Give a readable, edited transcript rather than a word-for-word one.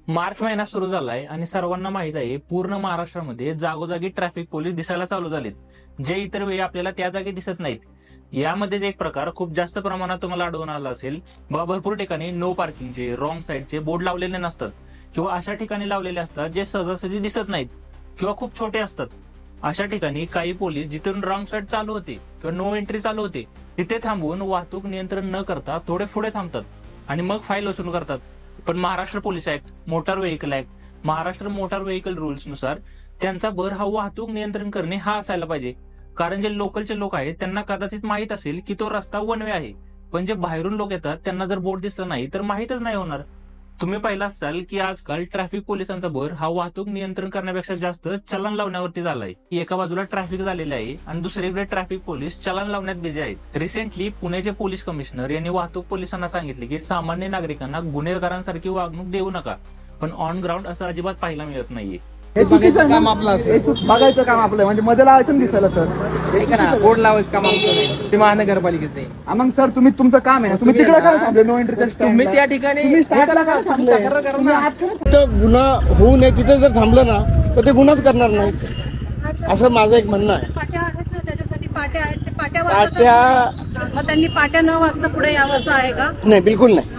मार्च महिना सुरू झालाय आणि सर्वांना माहित आहे पूर्ण महाराष्ट्रामध्ये जागोजागी ट्रॅफिक पोलीस दिसायला चालू झालेत, जे इतर वेळी आपल्याला त्या जागी दिसत नाहीत. यामध्येच एक प्रकार खूप जास्त प्रमाणात तुम्हाला आढळून आला असेल. भरपूर ठिकाणी नो पार्किंगचे, रॉंग साईडचे बोर्ड लावलेले नसतात किंवा अशा ठिकाणी लावलेले असतात जे सहजासहजी दिसत नाहीत किंवा खूप छोटे असतात. अशा ठिकाणी काही पोलीस जिथून रॉंग साईड चालू होते किंवा नो एंट्री चालू होते तिथे थांबून वाहतूक नियंत्रण न करता थोडे पुढे थांबतात आणि मग फाईल वसूल करतात. पण Maharashtra police act, motor vehicle act, Maharashtra motor vehicle rules नुसार त्यांचा भर हा वाहतूक नियंत्रण करणे हा असायला पाहिजे. कारण जे लोकलचे लोक आहेत त्यांना कदाचित माहित असेल की तो रस्ता वन वे आहे, पण जे बाहेरून लोक येतात त्यांना जर बोर्ड दिसला नाही तर माहितच नाही होणार. तुम्ही पाहिलं असाल की आजकाल ट्रॅफिक पोलिसांचा भर हा वाहतूक नियंत्रण करण्यापेक्षा जास्त चलन लावण्यावरती झालाय. एका बाजूला ट्रॅफिक झालेलं आहे आणि दुसरीकडे ट्रॅफिक पोलीस चलन लावण्यात बिझी आहेत. रिसेंटली पुण्याचे पोलीस कमिशनर यांनी वाहतूक पोलिसांना सांगितले की सामान्य नागरिकांना गुन्हेगारांसारखी वागणूक देऊ नका, पण ऑन ग्राउंड असं अजिबात पाहायला मिळत नाहीये. हे चुकीचं काम आपलं असतं, बघायचं काम आपलं म्हणजे मध्ये लावायचं दिसायला सर. बोर्ड लावायचं काम आमचं ते महानगरपालिकेचे. मग सर तुम्ही तुमचं काम आहे, तुम्ही तिकडे काय थांबले नो एंट्री? तुम्ही त्या ठिकाणी गुन्हा होऊ नये तिथे जर थांबलं ना तर ते गुन्हाच करणार नाही, असं माझं एक म्हणणं आहे. पाट्या आहेत ना, त्याच्यासाठी पाट्या आहेत, पाट्या मग त्यांनी पाट्या न वाजता पुढे यावं असं आहे का? नाही, बिलकुल नाही.